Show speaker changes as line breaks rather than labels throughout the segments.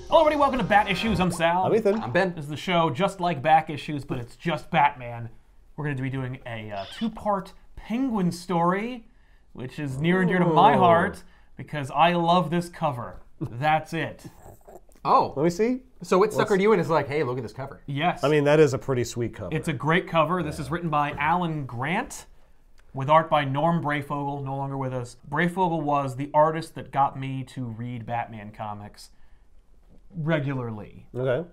Hello everybody, welcome to Bat Issues. I'm Sal.
I'm Ethan.
I'm Ben.
This is the show just like Back Issues, but it's just Batman. We're going to be doing a two-part Penguin story, which is near and dear to my heart because I love this cover. That's it.
Oh.
Let me see.
So it suckered you in is like, hey, look at this cover.
Yes.
I mean, that is a pretty sweet cover.
It's a great cover. This is written by Alan Grant with art by Norm Breyfogle, no longer with us. Breyfogle was the artist that got me to read Batman comics regularly.
Okay.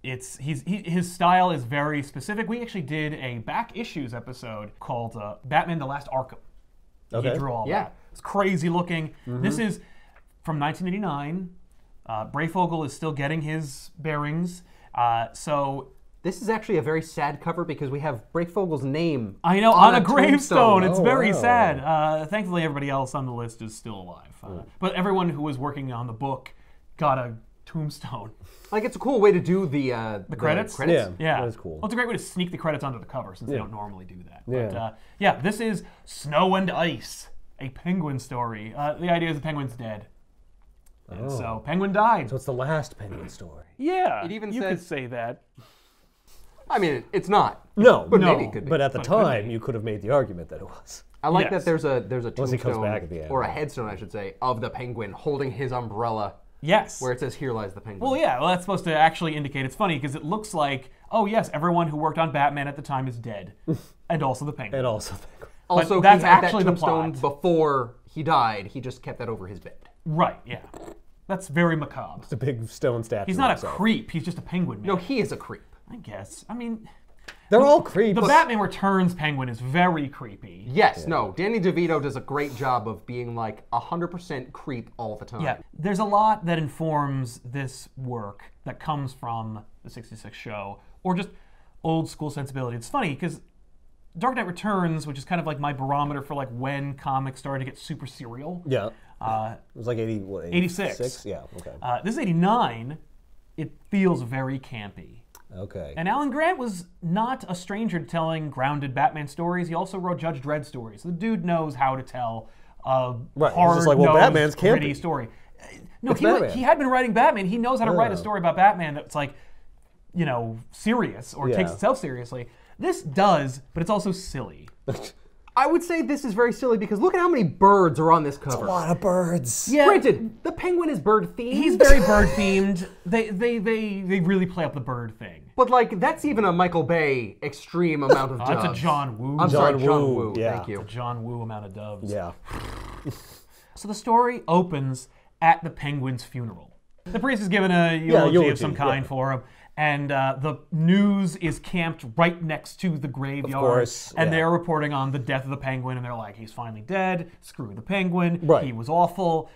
His style is very specific. We actually did a Back Issues episode called Batman: The Last Arkham.
Okay.
He drew all that. It's crazy looking. This is from 1989. Breyfogle is still getting his bearings. So
This is actually a very sad cover because we have Breyfogle's name
I know on a gravestone.
tombstone.
It's
Oh,
very
wow.
sad. Thankfully, everybody else on the list is still alive. But everyone who was working on the book got a tombstone.
Like, it's a cool way to do the
credits?
Yeah,
Yeah,
that is cool.
Well, it's a great way to sneak the credits onto the cover since they don't normally do that.
Yeah.
But yeah, this is Snow and Ice, a Penguin story. The idea is the Penguin's dead, and so Penguin died.
So it's the last Penguin story.
Yeah,
It even
you
says-
could say that.
I mean, it's not.
No,
But
No.
maybe it could be.
But at the
But it could
time,
be.
you could have made the argument that it was.
I like
Yes.
that there's a
Unless he comes
tombstone,
back at the end.
or a headstone, I should say, of the Penguin holding his umbrella,
Yes.
where it says, "Here lies the Penguin."
Well, yeah. Well, that's supposed to actually indicate it's funny because it looks like, oh yes, everyone who worked on Batman at the time is dead, and also the Penguin.
And also,
Also,
that's
he had
actually
that
the plot.
tombstone before he died. He just kept that over his bed.
Right. Yeah. That's very macabre.
it's a big stone statue.
He's
of
not a
himself.
creep. He's just a penguin man.
No, he is a creep.
I guess. I mean,
They're all creeps.
the Batman Returns Penguin is very creepy.
Yes, no, Danny DeVito does a great job of being like 100% creep all the time.
Yeah, there's a lot that informs this work that comes from the 66 show, or just old school sensibility. It's funny, because Dark Knight Returns, which is kind of like my barometer for like when comics started to get super serial.
Yeah. It was like
86.
Yeah, okay.
This is 89. It feels very campy.
Okay.
And Alan Grant was not a stranger to telling grounded Batman stories. He also wrote Judge Dredd stories. The dude knows how to tell a
Right, he's
hard,
just like, well, Batman's
gritty
campy.
story. No,
It's
he
Batman.
he had been writing Batman. He knows how to write a
Yeah.
story about Batman that's like, you know, serious or takes
Yeah.
itself seriously. This does, but it's also silly.
I would say this is very silly because look at how many birds are on this cover.
a lot of birds.
Yeah,
Granted, the Penguin is bird themed.
he's very bird themed. They really play up the bird thing.
But like, that's even a Michael Bay extreme amount of doves.
That's a John Woo.
I'm sorry,
John
John
Woo,
Woo.
yeah.
Thank you.
John Woo amount of doves.
Yeah.
So the story opens at the Penguin's funeral. The priest is given a eulogy,
eulogy,
of some kind
yeah.
for him, and the news is camped right next to the graveyard.
Of course,
and
yeah.
they're reporting on the death of the Penguin, and they're like, he's finally dead, screw the Penguin,
Right.
he was awful,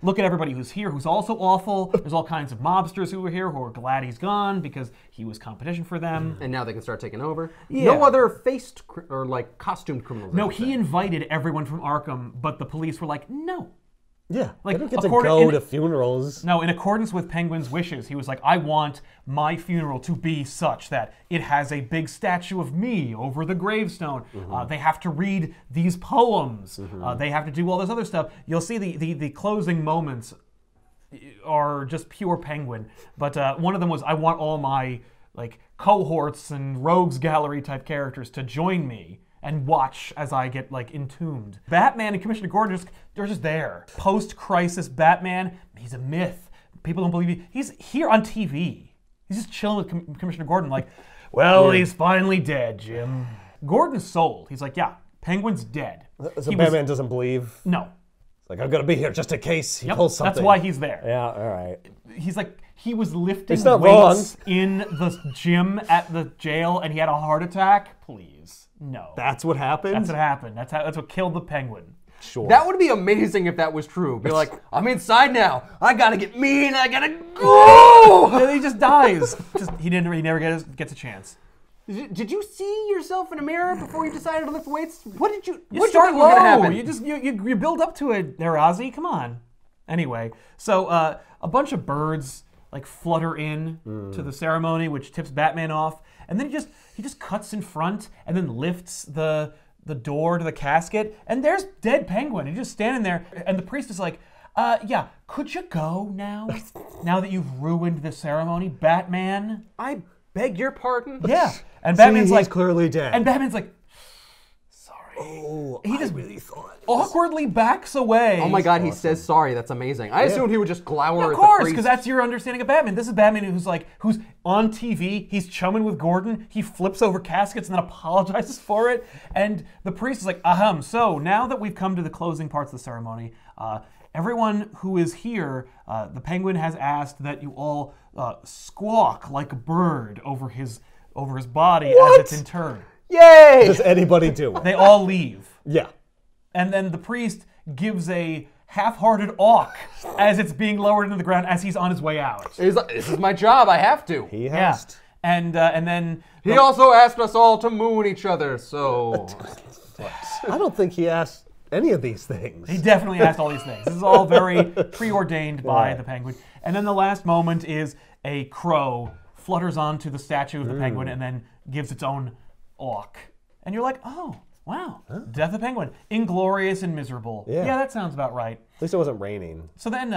look at everybody who's here who's also awful, there's all kinds of mobsters who are here who are glad he's gone because he was competition for them.
And now they can start taking over.
Yeah.
No other faced or like costumed criminals.
No,
I should
he
say.
invited everyone from Arkham, but the police were like, no.
Yeah.
Like,
They don't get to
according-
go
in-
to funerals.
No, in accordance with Penguin's wishes, he was like, I want my funeral to be such that it has a big statue of me over the gravestone. They have to read these poems. They have to do all this other stuff. You'll see the closing moments are just pure Penguin. But one of them was, I want all my like cohorts and rogues gallery type characters to join me and watch as I get like entombed. Batman and Commissioner Gordon they're just there. Post-crisis Batman, he's a myth. People don't believe he's here on TV. He's just chilling with Commissioner Gordon like, well, he's finally dead, Jim. Gordon's sold. He's like, yeah, Penguin's dead.
So
He
Batman doesn't believe.
No.
It's like, I'm going to be here just in case he
Yep,
pulls something.
that's why he's there.
Yeah, all right.
He's like, he was lifting
He's not
weights in the gym at the jail and he had a heart attack. Please, no.
That's what happened?
That's what happened. That's what killed the Penguin.
Sure.
That would be amazing if that was true. Be like, I'm inside now. I gotta get mean. I gotta go.
And he just dies. He never gets a chance.
Did you see yourself in a mirror before you decided to lift weights? What did you?
You
what
start
did you think was gonna
low.
happen?
You build up to it there, Ozzy. Come on. Anyway, so a bunch of birds like flutter in to the ceremony, which tips Batman off, and then he just cuts in front and then lifts the door to the casket, and there's dead Penguin. He's just standing there, and the priest is like, Yeah, could you go now? Now that you've ruined the ceremony, Batman?
I beg your pardon?
Yeah. And Batman's
See,
like,
he's clearly dead.
and Batman's like, sorry.
Oh,
He just
really thought.
awkwardly backs away.
Oh my god, he says sorry. That's amazing. I assumed he would just glower
Of
at
course,
the
because
priest.
that's your understanding of Batman. This is Batman who's on TV. He's chumming with Gordon. He flips over caskets and then apologizes for it. And the priest is like, ahem. So now that we've come to the closing parts of the ceremony, everyone who is here, the Penguin has asked that you all squawk like a bird over his body as it's interred.
Yay!
Does anybody do it?
They all leave.
Yeah.
And then the priest gives a half-hearted awk as it's being lowered into the ground as he's on his way out.
He's like, this is my job. I have to.
He
Yeah.
asked.
And then
He also asked us all to moon each other, so...
I don't think he asked any of these things.
he definitely asked all these things. This is all very preordained by the Penguin. And then the last moment is a crow flutters onto the statue of the Penguin and then gives its own awk. And you're like, oh, wow, Death of the Penguin. Inglorious and miserable.
Yeah.
That sounds about right.
At least it wasn't raining.
So then,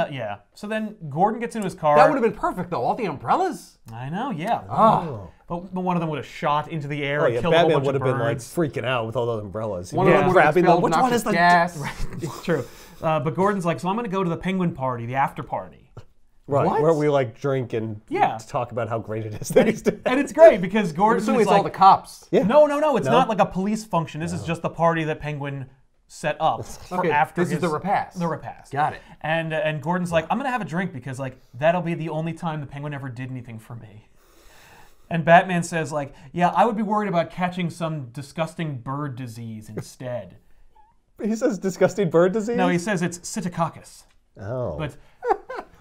So then Gordon gets into his car.
That would have been perfect, though. All the umbrellas.
I know, yeah.
Oh.
But one of them would have shot into the air
Oh,
and
yeah,
killed a whole
Batman
bunch
would
of
have been like
birds.
freaking out with all those umbrellas. He'd
One
be
of them would have
grabbing them.
expelled
Which one
noxious
is the
gas.
It's true. But Gordon's like, so I'm going to go to the Penguin party, the after party.
Right,
What?
where we like drink and
Yeah.
talk about how great it is that he's dead.
And it's great because
I'm
Gordon
assuming
is
it's all
like,
the cops.
Yeah.
no, it's
No?
not like a police function. This is just the party that Penguin set up for
Okay,
after
this is the repast.
The repast.
Got it.
And Gordon's like, I'm going to have a drink because like that'll be the only time the Penguin ever did anything for me. And Batman says like, yeah, I would be worried about catching some disgusting bird disease instead.
He says disgusting bird disease?
No, he says it's psittacoccus.
Oh.
But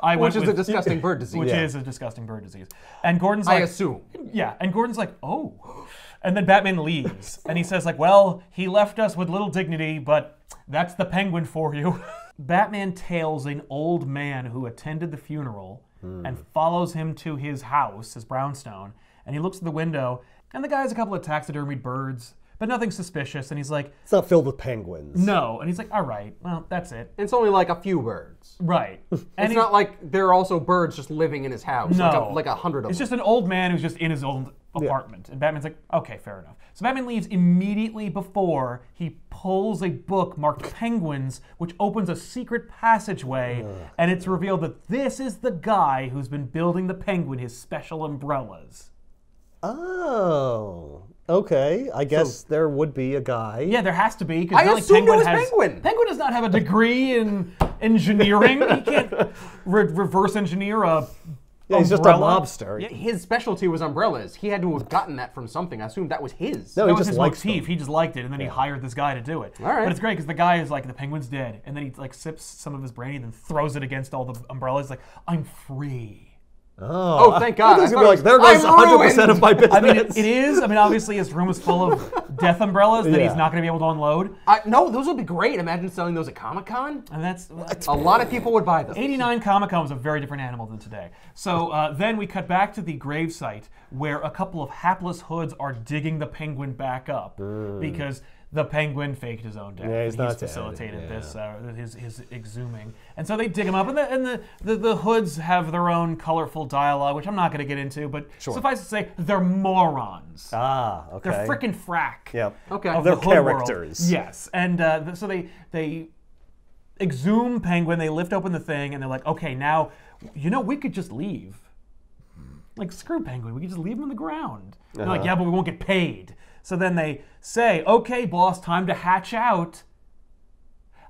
I went
Which is a
with-
disgusting bird disease.
Which
Yeah.
is a disgusting bird disease. And Gordon's
I
like,
assume.
yeah, and Gordon's like, oh. And then Batman leaves. And he says, like, well, he left us with little dignity, but that's the Penguin for you. Batman tails an old man who attended the funeral and follows him to his house, his brownstone. And he looks at the window, and the guy has a couple of taxidermied birds, but nothing suspicious. And he's like,
It's not filled with penguins.
no. And he's like, all right, well, that's it.
It's only like a few birds.
Right. And
It's not like there are also birds just living in his house.
No.
Like 100 of them.
It's just an old man who's just in his old apartment. And Batman's like, okay, fair enough. So Batman leaves immediately before he pulls a book marked Penguins, which opens a secret passageway, and it's revealed that this is the guy who's been building the Penguin his special umbrellas.
Oh. Okay. I guess there would be a guy.
Yeah, there has to be.
I assumed it was Penguin.
Penguin does not have a degree in engineering. He can't reverse engineer a
Yeah, he's just a
umbrella.
mobster.
Yeah,
His specialty was umbrellas. He had to have gotten that from something. I assumed that was his.
No,
That
he
was
just
his
likes
motif.
them.
He just liked it, and then he hired this guy to do it.
All right.
But it's great because the guy is like, the Penguin's dead, and then he like sips some of his brandy and then throws it against all the umbrellas. Like, I'm free.
Oh, thank God.
I was
I
gonna be like,
thought
there
it was,
goes
"I'm
100%
ruined."
of my business.
I mean, it is. I mean, obviously his room is full of death umbrellas that he's
Yeah.
not going to be able to unload,
No, those would be great. Imagine selling those at Comic-Con.
and that's.
A lot of people would buy them.
89 Comic-Con was a very different animal than today. So then we cut back to the gravesite where a couple of hapless hoods are digging the Penguin back up because the Penguin faked his own death.
Yeah, he's
and
not dead.
facilitated
Yeah.
this, his exhuming. And so they dig him up, and the hoods have their own colorful dialogue, which I'm not going to get into, but suffice to say, they're morons.
Ah, okay.
They're frickin' frack.
Yep.
Okay.
Of
They're
the hood world.
characters.
Yes, and so they exhume Penguin. They lift open the thing, and they're like, okay, now, we could just leave. Like, screw Penguin. We could just leave him on the ground. They're like, yeah, but we won't get paid. So then they say, okay, boss, time to hatch out.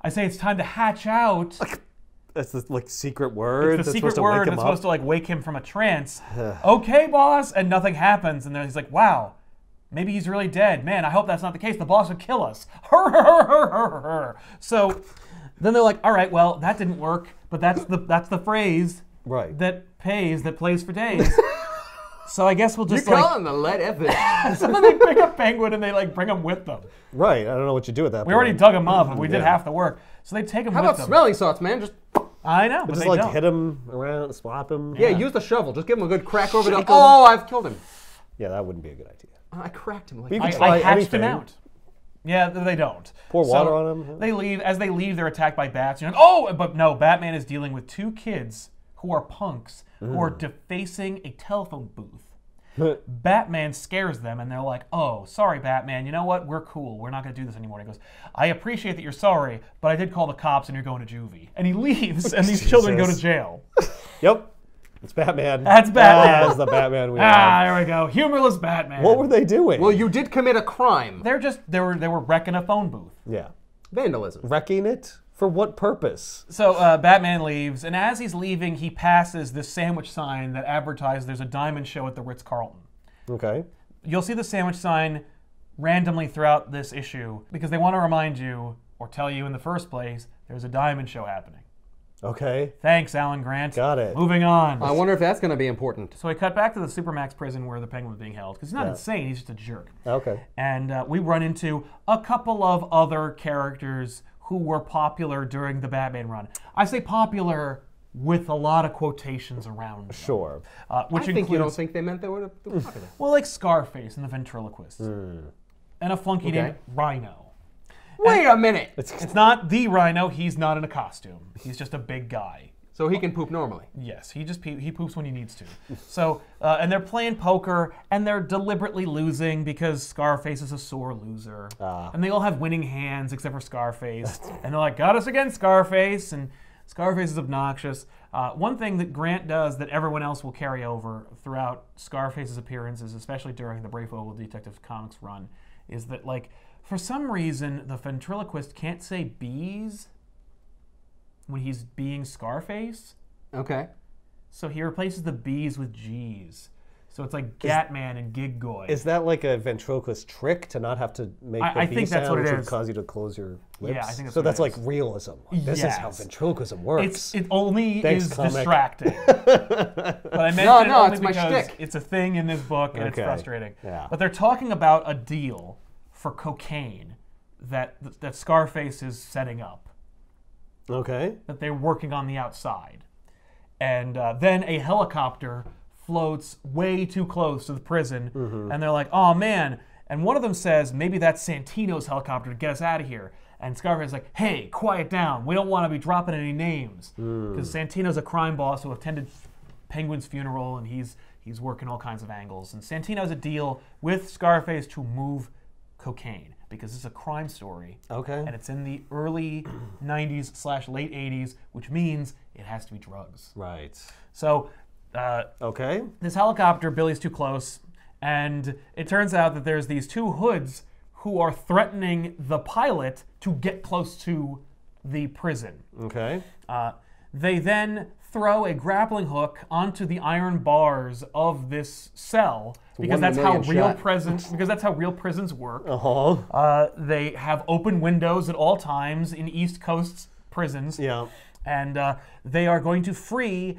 I say it's time to hatch out.
That's the like secret word.
It's the
that's
secret
supposed to
word
wake him
that's
up.
supposed to like wake him from a trance. Okay, boss, and nothing happens. And then he's like, wow, maybe he's really dead. Man, I hope that's not the case. The boss would kill us. So then they're like, all right, well, that didn't work, but that's the phrase
Right.
that pays, that plays for days. So I guess we'll
You're
just like.
calling the lead effort.
So then they pick up Penguin and they like bring him with them.
Right. I don't know what you do with that.
We already dug him up, but we did half the work. So they take him
How
with
about
them.
smelling salts, man? Just
I know, but
Just
they
like
don't.
hit him around, swap him.
yeah, use the shovel. Just give him a good crack over the.
Shake 'em.
Oh, I've killed him.
Yeah, that wouldn't be a good idea.
I cracked him. Like
You
I
could try
hatched
anything.
him out. Yeah, they don't.
Pour water on them?
They leave. As they leave, they're attacked by bats. You're like, oh, but no, Batman is dealing with 2 kids who are punks who are defacing a telephone booth. Batman scares them, and they're like, oh, sorry, Batman. You know what? We're cool. We're not going to do this anymore. And he goes, I appreciate that you're sorry, but I did call the cops, and you're going to juvie. And he leaves, and these children go to jail.
Yep. It's Batman.
That's Batman.
That's the Batman we have.
There we go. Humorless Batman.
What were they doing?
Well, you did commit a crime.
They were wrecking a phone booth.
Yeah.
Vandalism.
Wrecking it? For what purpose?
So Batman leaves, and as he's leaving, he passes this sandwich sign that advertised there's a diamond show at the Ritz-Carlton.
Okay.
You'll see the sandwich sign randomly throughout this issue because they want to remind you, or tell you in the first place, there's a diamond show happening.
Okay.
Thanks, Alan Grant.
Got it.
Moving on.
I wonder if that's going to be important.
So we cut back to the Supermax prison where the Penguin was being held, because he's not insane, he's just a jerk.
Okay.
And we run into a couple of other characters who were popular during the Batman run. I say popular with a lot of quotations around them.
Sure.
Which
I think you don't think they meant they were popular.
Well, like Scarface and the ventriloquist. And a flunky named Rhino.
Wait a minute.
It's not the Rhino, he's not in a costume. He's just a big guy.
So he can poop normally.
Yes, he just he poops when he needs to. So, and they're playing poker, and they're deliberately losing because Scarface is a sore loser. And they all have winning hands except for Scarface. And they're like, got us again, Scarface. And Scarface is obnoxious. One thing that Grant does that everyone else will carry over throughout Scarface's appearances, especially during the Breyfogle Detective Comics run, is that, like, for some reason, the ventriloquist can't say bees when he's being Scarface.
Okay.
So he replaces the B's with G's. So it's like Gatman and Gig-Goy.
Is that like a ventriloquist trick to not have to make the
I
B
think that's
sound,
what it
which would
is.
cause you to close your lips?
Yeah, I think that's
so
what
that's
it
like
is.
realism. This is how
Yes.
ventriloquism works.
It only
Thanks,
is
comic.
distracting. But I mentioned it only
it's my
because
shtick.
it's a thing in this book and it's
Okay.
frustrating.
Yeah.
But they're talking about a deal for cocaine that Scarface is setting up,
Okay.
that they're working on the outside. And then a helicopter floats way too close to the prison, and they're like, oh man. And one of them says, maybe that's Santino's helicopter to get us out of here. And Scarface is like, hey, quiet down. We don't want to be dropping any names. Because Santino's a crime boss who attended Penguin's funeral, and he's working all kinds of angles. And Santino has a deal with Scarface to move cocaine, because it's a crime story.
Okay.
And it's in the early 90s/late 80s, which means it has to be drugs.
Right.
So
Okay.
this helicopter, Billy's too close, and it turns out that there's these 2 hoods who are threatening the pilot to get close to the prison.
Okay.
They then throw a grappling hook onto the iron bars of this cell because
one in a
that's how
million
real prisons work.
Uh-huh.
They have open windows at all times in East Coast prisons.
Yeah.
And they are going to free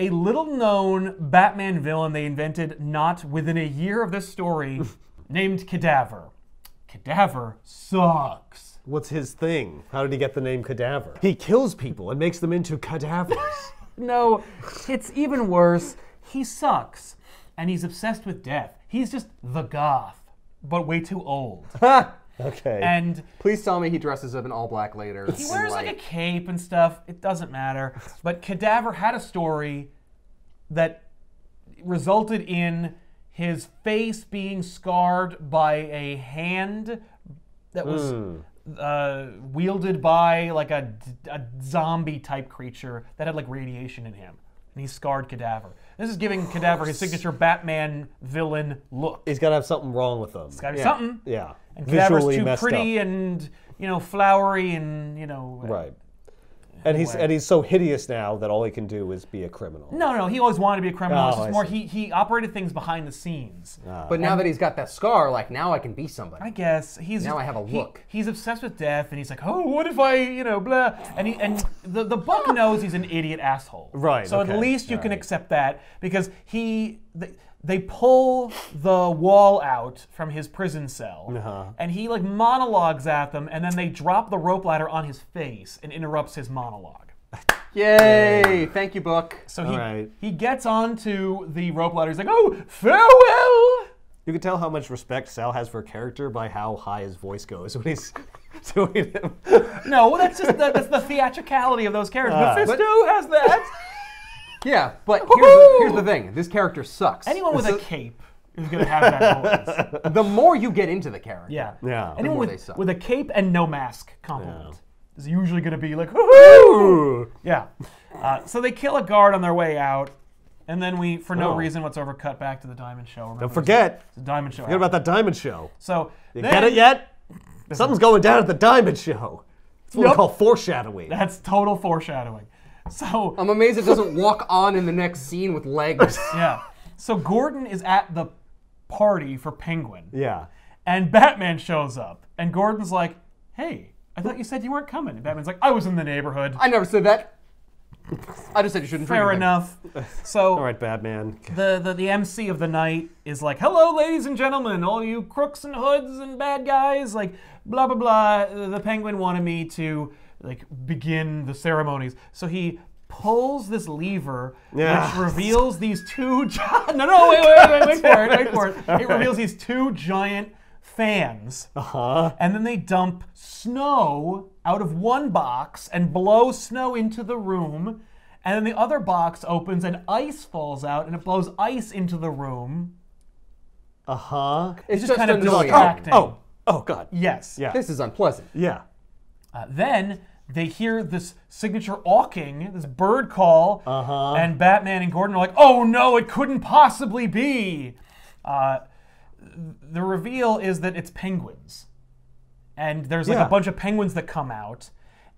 a little-known Batman villain they invented not within a year of this story named Cadaver. Cadaver sucks.
What's his thing? How did he get the name Cadaver? He kills people and makes them into cadavers.
No, it's even worse. He sucks, and he's obsessed with death. He's just the goth, but way too old.
Okay.
And
Please tell me he dresses up in all black later.
he wears like a cape and stuff. It doesn't matter. But Cadaver had a story that resulted in his face being scarred by a hand that was wielded by like a zombie type creature that had like radiation in him. And he scarred Cadaver. This is giving Cadaver his signature Batman villain look.
He's got to have something wrong with him.
It's gotta be something.
Yeah.
And Cadaver's
Visually
too
messed
pretty
up.
and, flowery and,
Right. And he's so hideous now that all he can do is be a criminal.
No, he always wanted to be a criminal.
Oh,
It's just
I
more
see.
he operated things behind the scenes.
But now that he's got that scar, like, now I can be somebody.
I guess he's
Now I have a look.
He's obsessed with death, and he's like, oh, what if I, blah. And the book knows he's an idiot asshole.
Right,
So
okay,
at least you can
alright.
accept that because they pull the wall out from his prison cell, and he like monologues at them, and then they drop the rope ladder on his face and interrupts his monologue.
Yay! Thank you, book.
So
Alright.
he gets onto the rope ladder. He's like, oh, farewell!
You can tell how much respect Sal has for a character by how high his voice goes when he's doing him.
No, that's just that's the theatricality of those characters. Mephisto has that.
Yeah, but here's the thing. This character sucks.
Anyone with a cape is going to have that voice.
The more you get into the character.
Yeah.
Yeah.
Anyone
more they
with,
suck.
with a cape and no mask compliment is usually going to be like, woohoo! Yeah. So they kill a guard on their way out, and then we, for no reason whatsoever, cut back to the Diamond Show. Remember,
Don't forget.
the Diamond Show.
Forget about that Diamond Show.
So
You get it yet? Something's going down at the Diamond Show. It's what we call foreshadowing.
That's total foreshadowing. So
I'm amazed it doesn't walk on in the next scene with legs.
yeah. So Gordon is at the party for Penguin.
Yeah.
And Batman shows up. And Gordon's like, hey, I thought you said you weren't coming. And Batman's like, I was in the neighborhood.
I never said that. I just said you shouldn't drink
Fair
anything.
enough. So
All right, Batman.
the MC of the night is like, hello, ladies and gentlemen, all you crooks and hoods and bad guys, like, blah, blah, blah. The Penguin wanted me to, like, begin the ceremonies. So he pulls this lever, which reveals these two wait for it. It reveals these two giant fans. And then they dump snow out of one box and blow snow into the room. And then the other box opens and ice falls out and it blows ice into the room.
It's
just kind of
annoying.
distracting.
Oh, God.
Yes.
Yeah.
This is unpleasant.
Yeah.
Then they hear this signature awking, this bird call, and Batman and Gordon are like, oh no, it couldn't possibly be. The reveal is that it's penguins. And there's like a bunch of penguins that come out,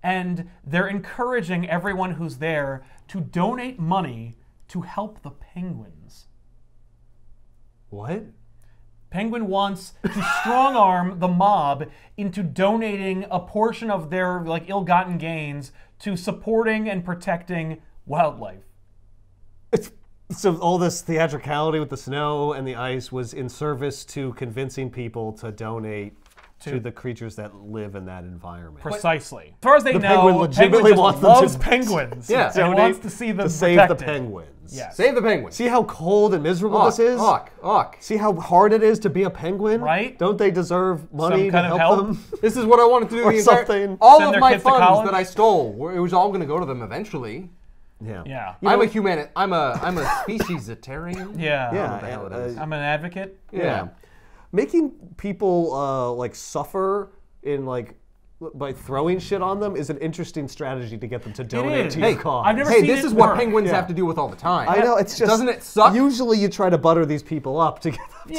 and they're encouraging everyone who's there to donate money to help the penguins.
What?
Penguin wants to strong-arm the mob into donating a portion of their like ill-gotten gains to supporting and protecting wildlife.
So all this theatricality with the snow and the ice was in service to convincing people to donate to the creatures that live in that environment.
Precisely. As far as they know,
Penguin legitimately
just
wants them
loves
to
penguins.
Yeah.
And he
donate
wants to see them
to save the
protected.
penguins.
Yes.
Save the penguin.
See how cold and miserable this is?
Awk.
See how hard it is to be a penguin?
Right?
Don't they deserve money
Some kind
to
of
help
help?
them?
This is what I wanted to do
Or
the entire
something.
All
Send
of
their
my
kids to
funds
college?
that I stole, it was all going to go to them eventually.
Yeah.
Yeah.
I'm a speciesitarian.
Yeah.
Yeah.
What the hell it is.
I'm an advocate.
Yeah. Making people like suffer in like by throwing shit on them is an interesting strategy to get them to donate
is.
to
Hey,
your cause.
I've never
Hey,
seen
this
it
is what
work.
penguins
Yeah.
have to deal with all the time.
I know, it's just...
Doesn't it suck?
Usually you try to butter these people up to get them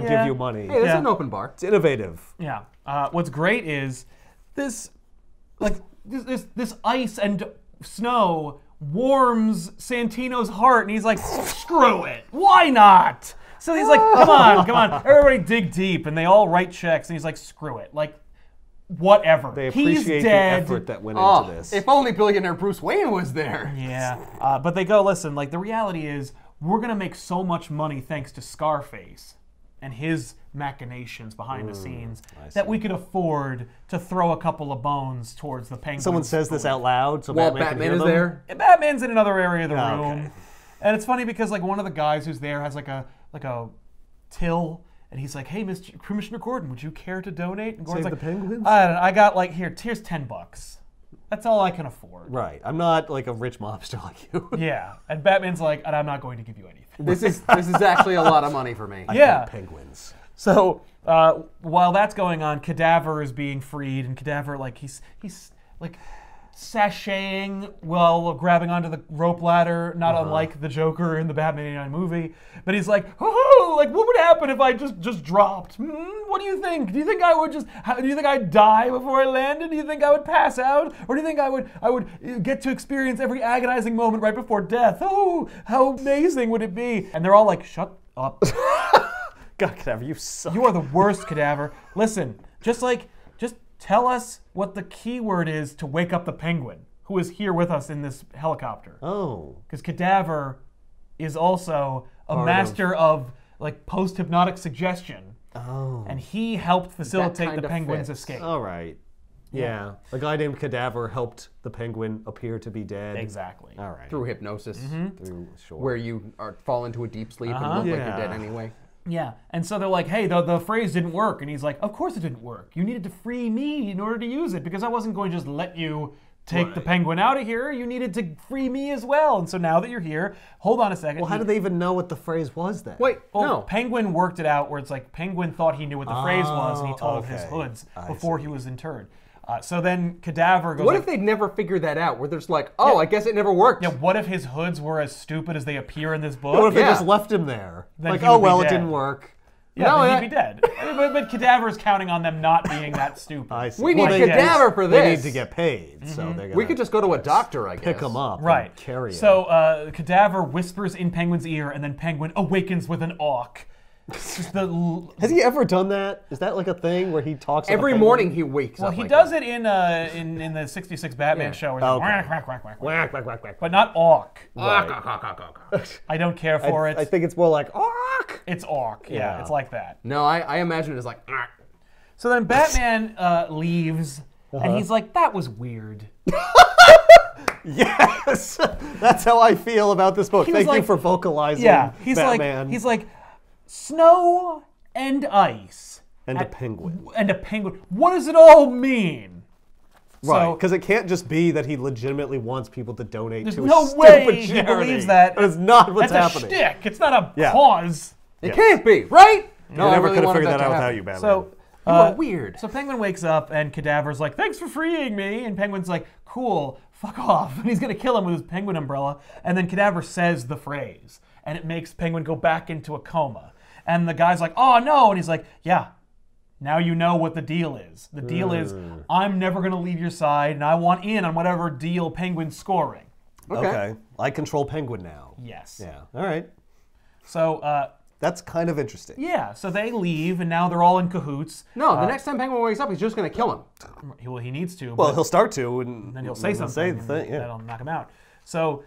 to give you money.
Hey, this
Yeah.
is an open bar.
It's innovative.
Yeah. What's great is this ice and snow warms Santino's heart, and he's like, screw it, why not? So he's like, come on, everybody dig deep, and they all write checks, and he's like, screw it, like, whatever.
They
He's
appreciate
dead.
the effort that went
Oh,
into this.
if only billionaire Bruce Wayne was there.
Yeah, but they go, listen, like, the reality is, we're gonna make so much money thanks to Scarface and his machinations behind the scenes that we could afford to throw a couple of bones towards the penguins.
Someone says this out loud, so
While
Batman can
Batman
hear
is
them.
there.
And Batman's in another area of the
Oh,
room.
okay.
And it's funny because like one of the guys who's there has like a till, and he's like, "Hey, Mr. Commissioner Gordon, would you care to donate?" And Gordon's
Save
like,
the penguins?
I don't know, I got like here's $10. That's all I can afford.
Right. I'm not like a rich mobster like you.
Yeah. And Batman's like, and I'm not going to give you anything.
This is actually a lot of money for me.
Yeah.
Penguins.
So while that's going on, Cadaver is being freed, and Cadaver like he's like sashaying while grabbing onto the rope ladder, not unlike the Joker in the Batman '89 movie. But he's like, oh, like what would happen if I just dropped? What do you think? Do you think I would do you think I'd die before I landed? Do you think I would pass out, or do you think I would get to experience every agonizing moment right before death? Oh, how amazing would it be? And they're all like, shut up.
God, Cadaver, you suck.
You are the worst, Cadaver. Listen, just tell us what the key word is to wake up the penguin, who is here with us in this helicopter.
Oh.
Because Cadaver is also a master of like post-hypnotic suggestion.
Oh.
And he helped facilitate the
kinda
penguin's
fits.
escape.
All right. Yeah. A guy named Cadaver helped the penguin appear to be dead.
Exactly.
All right.
Through hypnosis,
Through, sure.
where you fall into a deep sleep and look like you're dead anyway.
Yeah, and so they're like, hey, the phrase didn't work. And he's like, of course it didn't work. You needed to free me in order to use it because I wasn't going to just let you take the penguin out of here. You needed to free me as well. And so now that you're here, hold on a second.
Well, how do they even know what the phrase was then?
Wait, no.
Penguin worked it out where it's like Penguin thought he knew what the phrase was and he told his
okay.
hoods before he was interred. So then Cadaver goes
What
like,
if they'd never figured that out? Where there's like, oh, I guess it never worked.
yeah, what if his hoods were as stupid as they appear in this book?
What if they
Yeah.
just left him there?
Then
Like,
he
oh,
would be
well, it
dead.
didn't work.
Yeah,
No,
then he'd be dead. but Cadaver's counting on them not being that stupid.
I see.
We need
they-
Cadaver for
They
this.
need to get paid, so they're gonna
We could just go to a doctor, I guess.
pick him up
Right.
and carry him.
So Cadaver whispers in Penguin's ear, and then Penguin awakens with an awk. Just
Has he ever done that? Is that like a thing where he talks like a
Every
penguin?
morning he wakes
well,
up
he
like
does
that.
it in the '66 Batman
Yeah.
show. Where he's like,
Okay.
whack, whack, whack, whack,
Whack, whack, whack, whack.
but not awk.
Right.
I don't care for it.
I think it's more like, "Ark!"
It's awk. Yeah,
Yeah.
it's like that.
No, I imagine it as like,
So then Batman leaves, and he's like, that was weird.
Yes! That's how I feel about this book.
He was
Thank you
like-
for vocalizing
Yeah, he's
Batman.
like snow and ice
and a penguin.
and a penguin. What does it all mean?
Right,
So
because it can't just be that he legitimately wants people to donate
there's
to
no
a stupid
way he
charity.
believes that.
That is not what's
that's
happening.
a shtick. It's not a
Yeah.
cause.
it can't be, right? No,
You
I
never
really
could have
wanted
figured that
to
out without
happen.
you, Batman.
So
You are weird.
So Penguin wakes up and Cadaver's like, thanks for freeing me. And Penguin's like, cool, fuck off. And he's going to kill him with his penguin umbrella. And then Cadaver says the phrase. And it makes Penguin go back into a coma. And the guy's like, oh no. And he's like, yeah, now you know what the deal is. The deal is I'm never going to leave your side. And I want in on whatever deal Penguin's scoring.
Okay. I control Penguin now.
Yes.
Yeah. All right.
So,
That's kind of interesting.
yeah. So they leave and now they're all in cahoots.
No, the next time Penguin wakes up, he's just going to kill him.
Well, he needs to.
Well,
but-
he'll start to, and
then he'll say something.
Say the
and
thing, yeah.
That'll knock him out. So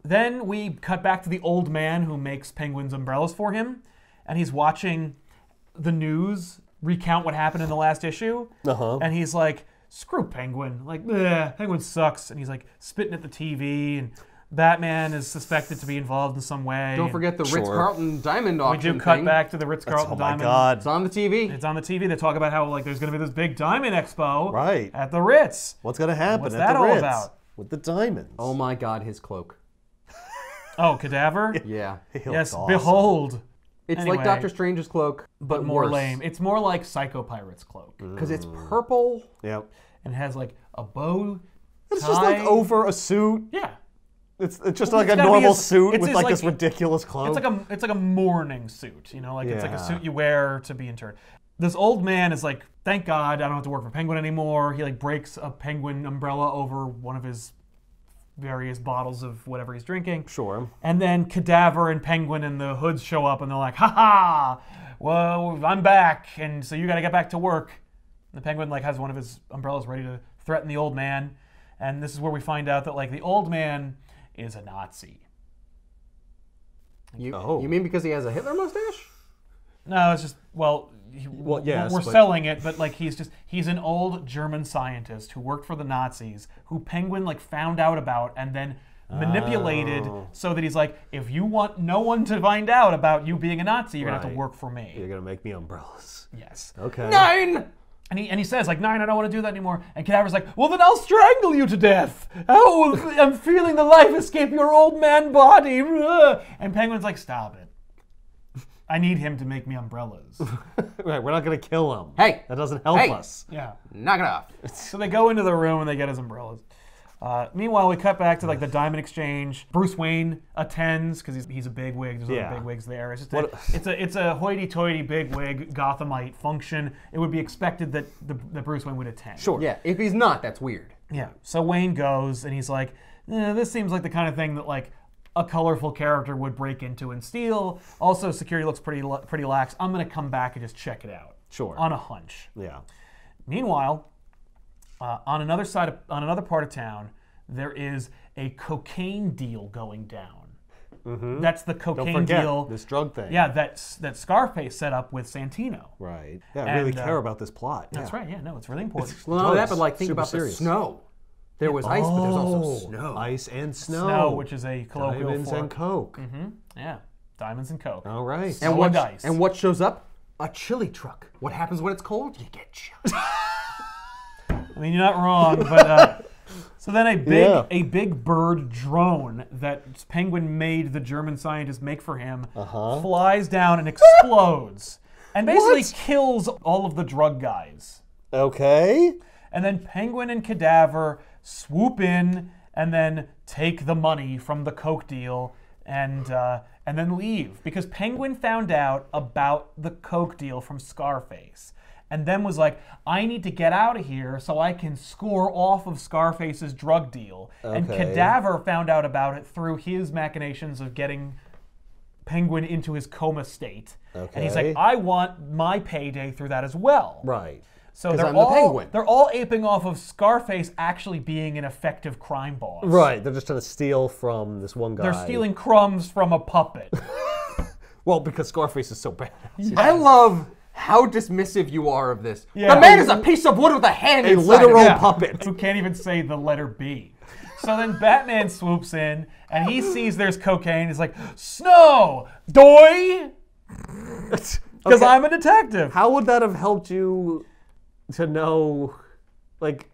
then we cut back to the old man who makes Penguin's umbrellas for him, and he's watching the news recount what happened in the last issue.
Uh-huh.
And he's like, screw Penguin. Like, "Bleh, Penguin sucks. And he's like spitting at the TV, and Batman is suspected to be involved in some way.
Don't
and
forget the
Sure.
Ritz-Carlton diamond
we
auction
do cut
thing.
back to the Ritz-Carlton
Oh my
Diamond.
God.
It's on the TV.
It's on the TV. They talk about how like there's going to be this big diamond expo
Right.
at the Ritz.
What's going to happen
What's
at
that
the
all
Ritz
about?
with the diamonds?
Oh my God, his cloak.
Oh, Cadaver?
Yeah.
He looks
Yes,
awesome.
behold.
It's
Anyway.
like Doctor Strange's cloak,
But more
worse.
lame. It's more like Psycho Pirate's cloak.
Because it's purple.
Yep.
And it has like a bow.
It's just like
tie.
over a suit.
Yeah.
It's just
Well,
like
it's
a
gotta be
normal
as-
suit
it's
with
as
like
like-
this ridiculous cloak.
It's like a mourning suit, you know, like it's like a
Yeah.
suit you wear to be interred. This old man is like, thank God I don't have to work for Penguin anymore. He like breaks a Penguin umbrella over one of his various bottles of whatever he's drinking.
Sure.
And then Cadaver and Penguin and the hoods show up and they're like, ha ha, well, I'm back. And so you got to get back to work. And the Penguin like has one of his umbrellas ready to threaten the old man. And this is where we find out that like the old man is a Nazi.
You
Oh.
mean because he has a Hitler mustache?
No, it's just, well,
yes,
we're
but-
selling it, but like he's an old German scientist who worked for the Nazis, who Penguin like found out about and then manipulated so that he's like, if you want no one to find out about you being a Nazi, you're gonna have
Right.
to work for me.
You're gonna make me umbrellas.
Yes.
Okay.
Nine!
And he says like, "Nine, I don't want to do that anymore." And Cadaver's like, "Well, then I'll strangle you to death. Oh, I'm feeling the life escape your old man body." And Penguin's like, "Stop it. I need him to make me umbrellas."
Right. We're not gonna kill him.
Hey.
That doesn't help
Hey.
us.
Yeah.
Knock it off.
So they go into the room and they get his umbrellas. Meanwhile, we cut back to like the Diamond Exchange. Bruce Wayne attends because he's a bigwig. There's
Yeah.
other bigwigs there. It's just it's a hoity-toity bigwig Gothamite function. It would be expected that that Bruce Wayne would attend.
Sure.
Yeah, if he's not, that's weird.
Yeah. So Wayne goes and he's like, "This seems like the kind of thing that like a colorful character would break into and steal. Also, security looks pretty lax. I'm gonna come back and just check it out."
Sure.
On a hunch.
Yeah.
Meanwhile, on another part of town, there is a cocaine deal going down. That's the
Don't
cocaine
forget
deal.
this drug thing.
Yeah, that Scarface set up with Santino.
Right. Yeah. I really
And,
care about this plot.
That's right. Yeah, no, it's really important.
Well, not only that,
Drugs.
but like think
Super
about
serious.
the snow. There was ice, but there's also
Oh,
snow.
Ice and snow.
Snow, which is a colloquial
Diamonds
for
and coke.
yeah. Diamonds and Coke.
All right.
Snow and ice.
And what shows up? A chili truck. What happens when it's cold? You get chili.
I mean, you're not wrong, but so then
Yeah.
a big bird drone that Penguin made the German scientists make for him flies down and explodes and basically kills all of the drug guys.
Okay.
And then Penguin and Cadaver swoop in and then take the money from the Coke deal and then leave because Penguin found out about the Coke deal from Scarface. And then was like, I need to get out of here so I can score off of Scarface's drug deal. And
Okay.
Cadaver found out about it through his machinations of getting Penguin into his coma state. And he's
Okay.
like, I want my payday through that as well.
Right.
So
'Cause
they're
I'm the Penguin.
they're all aping off of Scarface actually being an effective crime boss.
Right. They're just trying to steal from this one guy.
They're stealing crumbs from a puppet.
Well, because Scarface is so bad.
I love how dismissive you are of this.
Yeah.
The man is a piece of wood with a hand
A
inside
literal
of it.
puppet.
Who can't even say the letter B. So then Batman swoops in and he sees there's cocaine. He's like, Snow, doy, because
Okay.
I'm a detective.
How would that have helped you to know, like?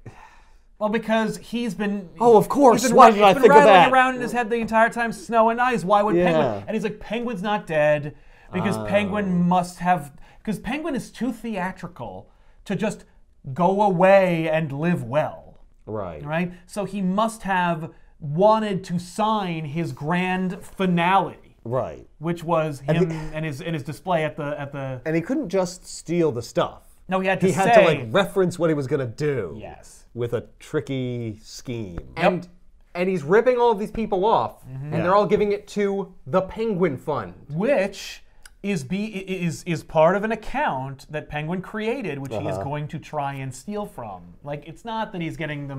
Well, because he's been.
Oh, of course.
he's been
Why
ra-
did I
he's been
think of
rattling
that?
around in his head the entire time. Snow and ice. Why would
Yeah.
Penguin? And he's like, Penguin's not dead because Penguin must have. Because Penguin is too theatrical to just go away and live well.
Right.
Right? So he must have wanted to sign his grand finale,
Right.
which was him and his display at the.
And he couldn't just steal the stuff.
No, he had to
He had
say.
to like reference what he was gonna do.
Yes.
With a tricky scheme.
And he's ripping all of these people off, and they're all giving it to the Penguin Fund.
Which is part of an account that Penguin created, which he is going to try and steal from. Like, it's not that he's getting the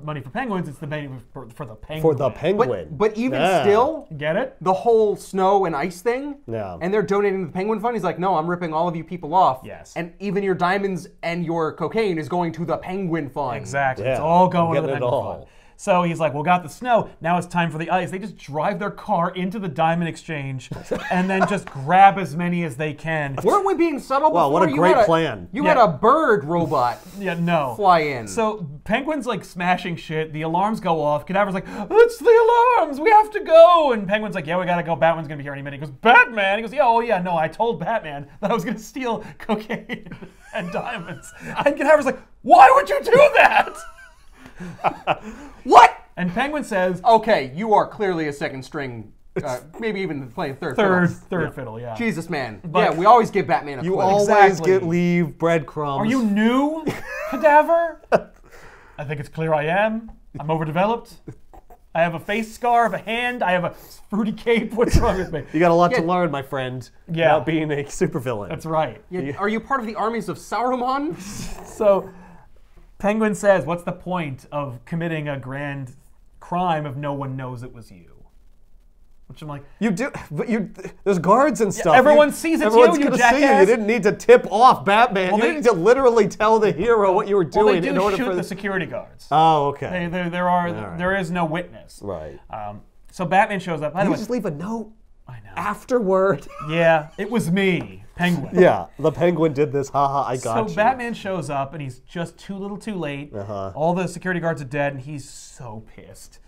money for penguins; it's the money for the penguin.
For the penguin.
But even
Yeah.
still,
Get it?
the whole snow and ice thing,
Yeah.
and they're donating to the Penguin Fund. He's like, no, I'm ripping all of you people off.
Yes.
And even your diamonds and your cocaine is going to the Penguin Fund.
Exactly. It's
Yeah,
all going to the
getting it
penguin
all.
fund. So he's like, well, got the snow. Now it's time for the ice. They just drive their car into the diamond exchange and then just grab as many as they can.
Weren't we being subtle before?
Wow, what a
You
great
had
plan.
You
Yeah.
had a bird robot
Yeah, no.
fly in.
So Penguin's like smashing shit. The alarms go off. Cadaver's like, it's the alarms. We have to go. And Penguin's like, yeah, we gotta go. Batman's gonna be here any minute. He goes, Batman. He goes, yeah, oh yeah, no, I told Batman that I was gonna steal cocaine and diamonds. And Cadaver's like, why would you do that?
What?
And Penguin says,
Okay, you are clearly a second string, maybe even playing third fiddle.
fiddle, yeah.
Jesus, man. Yeah, we always give Batman a
You
clue.
always
Exactly.
leave breadcrumbs.
Are you new, Cadaver? I think it's clear I am. I'm overdeveloped. I have a face scar, I have a hand, I have a fruity cape. What's wrong with me?
You got a lot to
Yeah.
learn, my friend.
Yeah.
About being a supervillain.
That's right.
Yeah, are you part of the armies of Saruman?
So Penguin says, what's the point of committing a grand crime if no one knows it was you? Which I'm like,
You do, but there's guards and stuff.
everyone sees it's
everyone's
you
gonna see you.
jackass.
You didn't need to tip off Batman.
Well,
you
they-
didn't need to literally tell the hero what you were
well, they
doing
do
in order
shoot
for
the security guards.
Oh, okay.
There is no witness.
Right.
So Batman shows up. By the
You
way,
just leave a note
I know.
afterward.
Yeah, it was me, Penguin.
Yeah, the penguin did this. Haha, I got
So
you.
Batman shows up and he's just too little too late. All the security guards are dead and he's so pissed.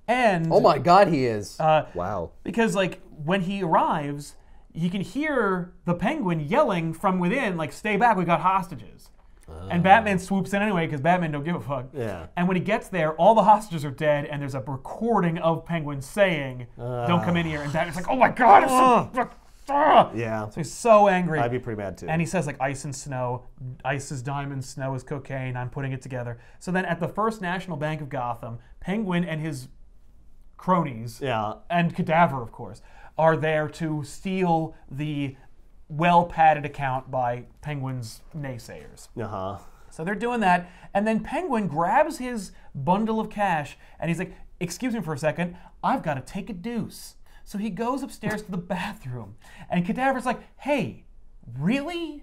And
Oh my God, he is.
Wow.
because like when he arrives, he can hear the Penguin yelling from within, like, stay back, we got hostages. And Batman swoops in anyway because Batman don't give a fuck.
Yeah.
And when he gets there, all the hostages are dead and there's a recording of Penguin saying, don't come in here. And Batman's like, oh my God, I'm so
Yeah.
So he's so angry.
I'd be pretty mad too.
And he says, like, ice and snow. Ice is diamonds, snow is cocaine. I'm putting it together. So then at the First National Bank of Gotham, Penguin and his cronies,
Yeah.
and Cadaver, of course, are there to steal the well-padded account by Penguin's naysayers.
Uh-huh.
So they're doing that, and then Penguin grabs his bundle of cash, and he's like, excuse me for a second, I've got to take a deuce. So he goes upstairs to the bathroom, and Cadaver's like, hey, really?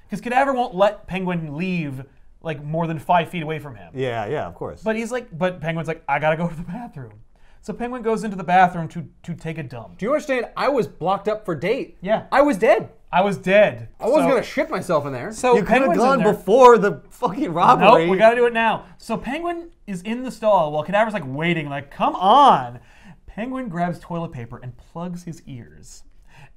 Because Cadaver won't let Penguin leave like more than 5 feet away from him.
Yeah, of course.
But he's like, but Penguin's like, I gotta go to the bathroom. So Penguin goes into the bathroom to take a dump.
Do you understand? I was blocked up for date.
Yeah.
I was dead.
I was dead.
I wasn't going to shit myself in there.
So
You could have
Penguin's
gone
in there.
before the fucking robbery.
Nope, we gotta do it now. So Penguin is in the stall while Cadaver's like waiting, like, come on. Penguin grabs toilet paper and plugs his ears.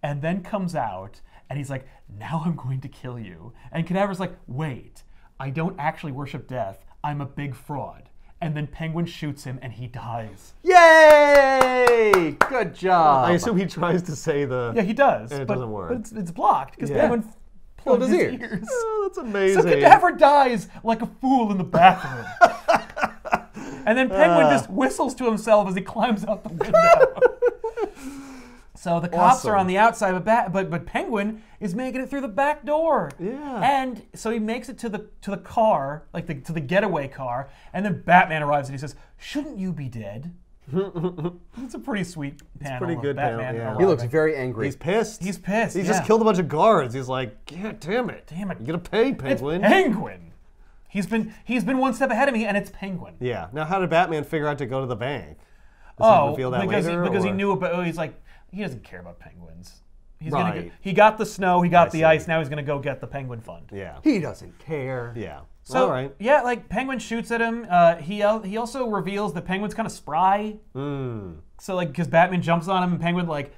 And then comes out and he's like, now I'm going to kill you. And Cadaver's like, wait, I don't actually worship death. I'm a big fraud. And then Penguin shoots him and he dies.
Yay! Good job.
I assume he tries to say the.
Yeah, he does.
And it
but,
doesn't work.
But it's blocked because
Yeah.
Penguin plugged his
his
ears.
Oh, that's amazing.
So Cadaver dies like a fool in the bathroom. And then Penguin just whistles to himself as he climbs out the window. So the cops are on the outside, but Penguin is making it through the back door.
Yeah.
And so he makes it to the car, like to the getaway car, and then Batman arrives and he says, "Shouldn't you be dead?" It's a pretty sweet panel.
pretty
of
good
Batman
panel, yeah.
arriving.
He looks very angry.
He's pissed.
He's pissed.
He
yeah.
just killed a bunch of guards. He's like, yeah, damn it.
Damn it.
You gotta pay,
It's
Penguin.
Penguin. He's been one step ahead of me, and it's Penguin.
Yeah. Now, how did Batman figure out to go to the bank? Does he reveal that
because
later,
he
or-
knew about. He's like, he doesn't care about penguins. He's
Right.
he got the snow, he got the
see.
ice. Now he's gonna go get the penguin fund.
Yeah.
He doesn't care.
Yeah.
So
All right.
yeah, like Penguin shoots at him. He also reveals that Penguin's kind of spry. So like, because Batman jumps on him, and Penguin like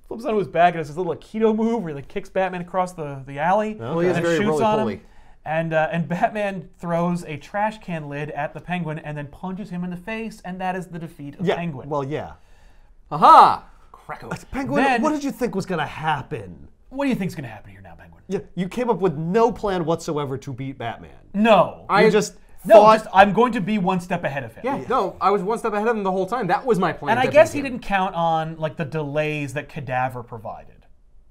flips onto his back, and it's this little Aikido move where he like kicks Batman across the alley.
Well, he is
and
very
shoots on him.
roly-poly.
And Batman throws a trash can lid at the Penguin and then punches him in the face, and that is the defeat of
Yeah.
Penguin.
Well, yeah.
Aha! Crack open.
Penguin,
Then-
what did you think was gonna happen?
What do you think's gonna happen here now, Penguin?
Yeah, you came up with no plan whatsoever to beat Batman.
No.
You just
No,
thought.
just, I'm going to be one step ahead of him.
Yeah, no, I was one step ahead of him the whole time. That was my plan.
And I
to
guess
beat
he
him.
didn't count on like the delays that Cadaver provided.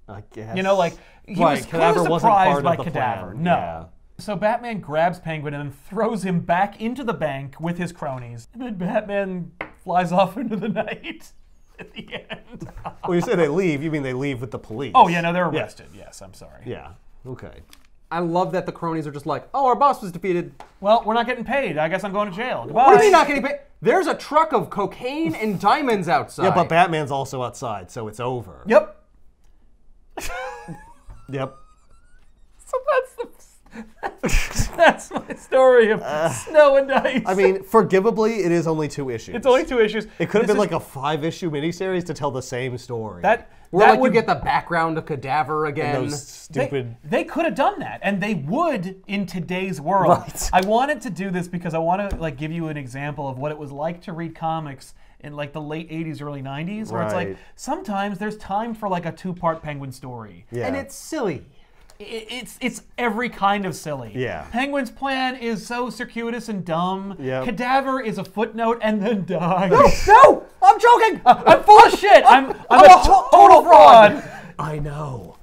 I guess.
You know, like he
Right,
was
Cadaver
kind of
wasn't
surprised
part
by
of the
Cadaver.
plan,
No.
yeah.
So Batman grabs Penguin and then throws him back into the bank with his cronies. And then Batman flies off into the night at the end.
When you say they leave, you mean they leave with the police?
Oh yeah, no, they're arrested. Yes, I'm sorry.
Yeah. Okay.
I love that the cronies are just like, oh, our boss was defeated.
Well, we're not getting paid. I guess I'm going to jail. Goodbye.
What do you mean not getting paid? There's a truck of cocaine and diamonds outside.
Yeah, but Batman's also outside, so it's over.
Yep.
Yep.
So that's my story of Snow and Ice.
I mean, forgivably, it is only 2 issues.
it's only 2 issues.
It could have
This
been
is-
like a 5-issue miniseries to tell the same story.
Where
that
like
would
you get the background of Cadaver again.
those stupid.
They could have done that, and they would in today's world.
Right.
I wanted to do this because I want to like give you an example of what it was like to read comics in like the late 80s, early 90s, where it's like
Right.
sometimes there's time for like a 2-part Penguin story.
Yeah.
And it's silly.
It's every kind of silly.
Yeah.
Penguin's plan is so circuitous and dumb.
Yep.
Cadaver is a footnote and then dies.
No, I'm joking.
I'm full of shit. I'm a
a
total fraud.
I know.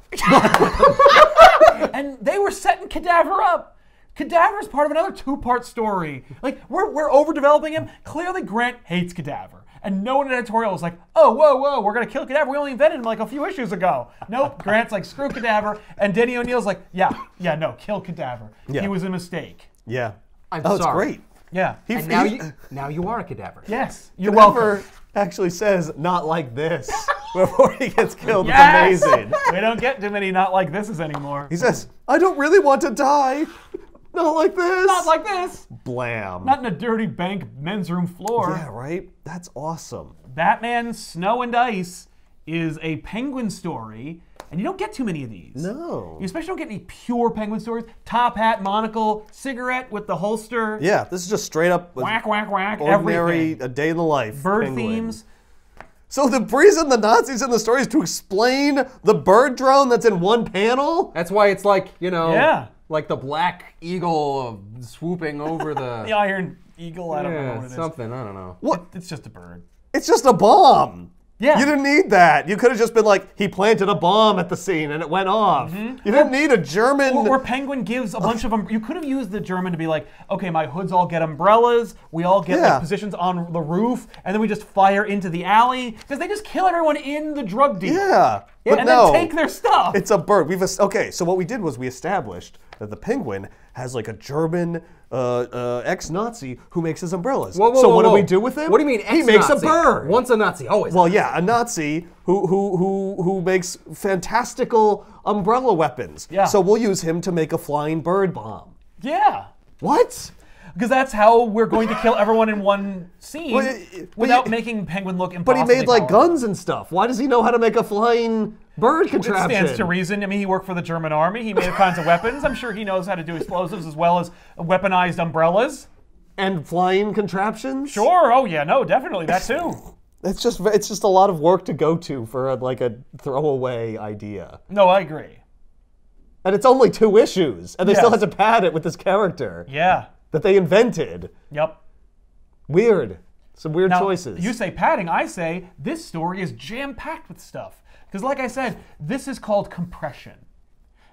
And they were setting Cadaver up. Cadaver's part of another 2-part story. Like, we're overdeveloping him. Clearly, Grant hates Cadaver. And no one in editorial was like, oh, whoa, we're going to kill Cadaver. We only invented him like a few issues ago. Nope, Grant's like, screw Cadaver. And Denny O'Neil's like, yeah, no, kill Cadaver.
Yeah.
He was a mistake.
Yeah.
I'm
Oh, it's
sorry.
great.
Yeah.
And now you are a Cadaver.
Yes, you're
Cadaver
welcome.
actually says, not like this, before he gets killed.
Yes!
It's amazing.
We don't get too many not like thises anymore.
He says, I don't really want to die. Not like this.
Not like this.
Blam.
Not in a dirty bank men's room floor.
Yeah, right? That's awesome.
Batman Snow and Ice is a Penguin story, and you don't get too many of these.
No.
You especially don't get any pure Penguin stories. Top hat, monocle, cigarette with the holster.
Yeah, this is just straight up
Whack, whack, whack,
ordinary,
everything.
a day in the life.
Bird
Penguin.
themes.
So the reason the Nazis in the story is to explain the bird drone that's in one panel?
That's why it's like,
Yeah.
like the black eagle swooping over the.
The Iron Eagle, I don't know what it is.
something, I don't know.
What?
It's just a bird.
It's just a bomb.
Yeah.
You didn't need that. You could have just been like, he planted a bomb at the scene and it went off. You didn't need a German.
Or Penguin gives a bunch of them. You could have used the German to be like, okay, my hoods all get umbrellas. We all get
Yeah.
like, positions on the roof, and then we just fire into the alley because they just kill everyone in the drug deal.
Yeah. But
and
no.
then take their stuff.
It's a bird. Okay, so what we did was we established that the Penguin has like a German ex-Nazi who makes his umbrellas.
Whoa,
so what do
whoa.
we do with him?
What do you mean
He makes a bird.
Once a Nazi, always.
Well, yeah, a Nazi who makes fantastical umbrella weapons.
Yeah.
So we'll use him to make a flying bird bomb.
Yeah.
What?
Because that's how we're going to kill everyone in one scene without making Penguin look impossible.
But he made like guns and stuff. Why does he know how to make a flying bird contraption?
It stands to reason. I mean, he worked for the German army. He made all kinds of weapons. I'm sure he knows how to do explosives as well as weaponized umbrellas.
And flying contraptions?
Sure. Oh yeah. No, definitely that too.
It's just a lot of work to go to for like a throwaway idea.
No, I agree.
And it's only 2 issues, and they still had to pad it with this character.
Yeah.
That they invented.
Yep.
Weird. Some weird
Now,
choices.
You say padding, I say this story is jam-packed with stuff. Because like I said, this is called compression.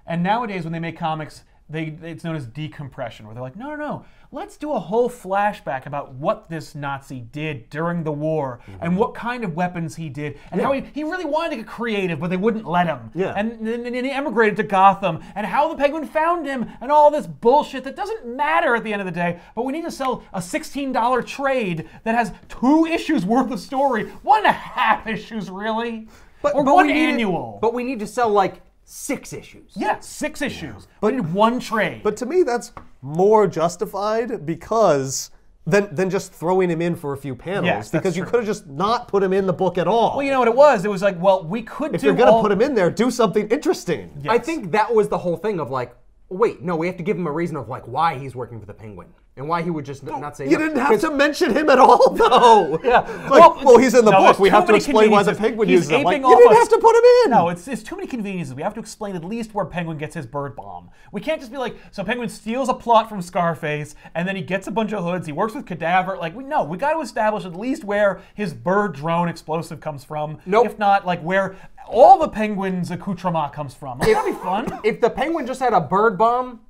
And nowadays when they make comics, it's known as decompression, where they're like, no, let's do a whole flashback about what this Nazi did during the war and what kind of weapons he did and how he really wanted to get creative, but they wouldn't let him.
Yeah.
And then he emigrated to Gotham and how the Penguin found him and all this bullshit that doesn't matter at the end of the day, but we need to sell a $16 trade that has 2 issues worth of story. 1.5 issues, really? Or one annual.
But we need to sell like 6 issues.
Yeah, 6 issues. But we need 1 trade.
But to me, that's more justified because than just throwing him in for a few panels.
Yes, that's
because you
true.
could have just not put him in the book at all.
Well, you know what it was? It was like, well, we could
if
do
you're going to put him in there, do something interesting.
Yes.
I think that was the whole thing of like, wait, no, we have to give him a reason of like why he's working for the Penguin. And why he would just not say
You
no.
didn't have to mention him at all, though.
Yeah.
Like, well, he's in the book.
there's
We
too
have to
many
explain why the
conveniences.
Penguin
He's
uses him. Like,
aping
you
off
didn't
us.
have to put him in.
No, it's too many conveniences. We have to explain at least where Penguin gets his bird bomb. We can't just be like, so Penguin steals a plot from Scarface, and then he gets a bunch of hoods, he works with Cadaver. Like, we got to establish at least where his bird drone explosive comes from.
Nope.
If not, like, where all the Penguin's accoutrement comes from. Like, that'd be fun.
If the Penguin just had a bird bomb,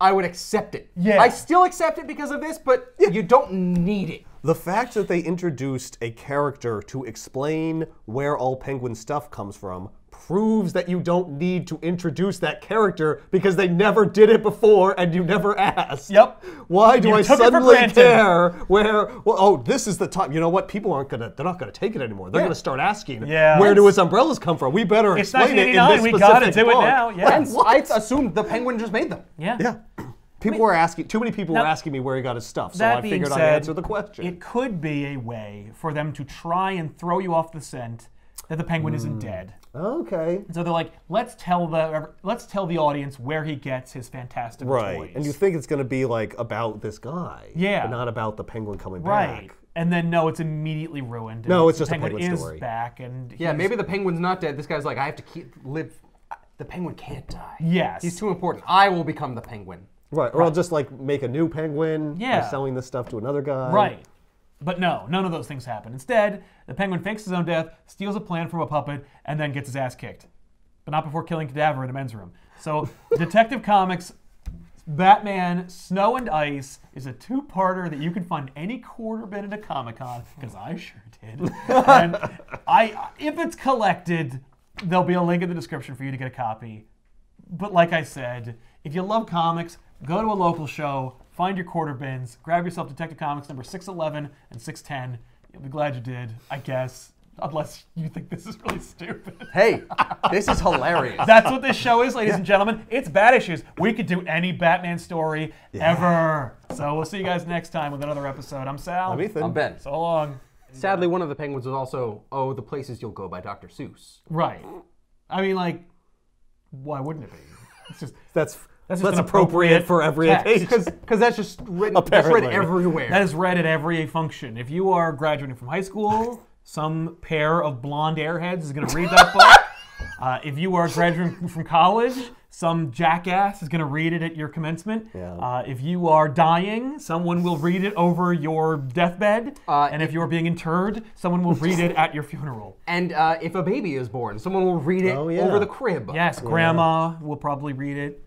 I would accept it.
Yeah.
I still accept it because of this, but you don't need it.
The fact that they introduced a character to explain where all Penguin stuff comes from proves that you don't need to introduce that character because they never did it before and you never asked.
Yep.
Why do
You
I
took it for
suddenly
granted.
care where, well, oh, this is the time. You know what? People they're not going to take it anymore. They're going to start asking, where do his umbrellas come from? We better
It's
explain it in this
1989. We got to
specific
do it
book.
now. Yeah.
And I assumed the Penguin just made them.
Yeah.
Yeah. People were asking, too many people were asking me where he got his stuff, so I
That being
figured I'd
said,
answer the question.
it could be a way for them to try and throw you off the scent that the Penguin isn't dead.
Okay.
So they're like, let's tell the audience where he gets his fantastic
Right.
toys.
And you think it's going to be like about this guy.
Yeah.
But not about the Penguin coming
right.
back.
And then no, it's immediately ruined.
No, it's
the
just a
Penguin
Penguin
is
story.
back, and
Yeah,
he's-
maybe the Penguin's not dead. This guy's like, I have to live. The Penguin can't die.
Yes.
He's too important. I will become the Penguin.
Right. Or I'll just like make a new Penguin by
Yeah.
selling this stuff to another guy.
Right. But no, none of those things happen. Instead, the Penguin fakes his own death, steals a plan from a puppet, and then gets his ass kicked. But not before killing Cadaver in a men's room. So, Detective Comics Batman Snow and Ice is a 2-parter that you can find any quarter bin at a Comic-Con, because I sure did. And if it's collected, there'll be a link in the description for you to get a copy. But like I said, if you love comics, go to a local show, find your quarter bins, grab yourself Detective Comics number 611 and 610. You'll be glad you did, I guess. Unless you think this is really stupid.
Hey, this is hilarious.
That's what this show is, ladies and gentlemen. It's Bat Issues. We could do any Batman story ever. So we'll see you guys next time with another episode. I'm Sal.
I'm Ethan.
I'm Ben.
So long.
Sadly, one of the Penguins was also, Oh, the Places You'll Go by Dr. Seuss.
Right. I mean, like, why wouldn't it be? It's just
That's
just an
appropriate for every
text.
occasion.
Because that's just written, that's read
Apparently.
everywhere.
that is read at every function. If you are graduating from high school, some pair of blonde airheads is going to read that book. If you are graduating from college, some jackass is going to read it at your commencement.
Yeah.
If you are dying, someone will read it over your deathbed. And if you are being interred, someone will read it at your funeral.
And if a baby is born, someone will read it
Oh, yeah.
over the crib.
Yes, grandma will probably read it.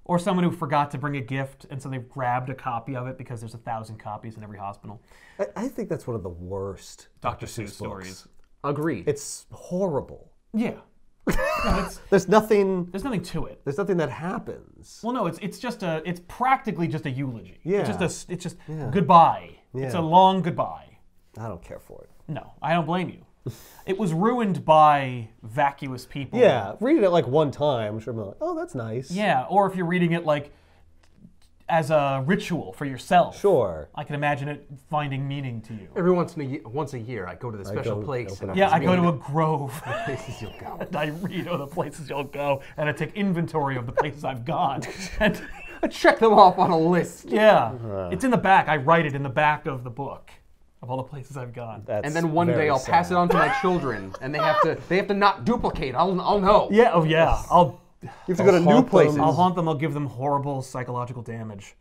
Or someone who forgot to bring a gift, and so they've grabbed a copy of it because there's 1,000 copies in every hospital.
I think that's one of the worst
Dr. Seuss
books.
stories.
Agreed.
It's horrible.
Yeah. No,
There's nothing.
there's nothing to it.
There's nothing that happens.
Well, no, it's practically just a eulogy.
Yeah.
It's just goodbye. It's
Yeah.
a long goodbye.
I don't care for it.
No, I don't blame you. It was ruined by vacuous people.
Yeah, reading it like one time, I'm sure I'm like, oh, that's nice.
Yeah, or if you're reading it like as a ritual for yourself.
Sure.
I can imagine it finding meaning to you.
Every once a year, I go to the special
go
place.
open
And
up
Yeah,
It's
I go to a grove.
places you'll go.
And I read all the places you'll go, and I take inventory of the places I've gone. And
I check them off on a list.
yeah, it's in the back. I write it in the back of the book of all the places I've gone.
That's
And then one
very
day I'll pass
sad.
it on to my children, and they have to not duplicate. I'll know.
Yeah, oh yeah.
You have to go to new
I'll
places.
haunt them. I'll give them horrible psychological damage.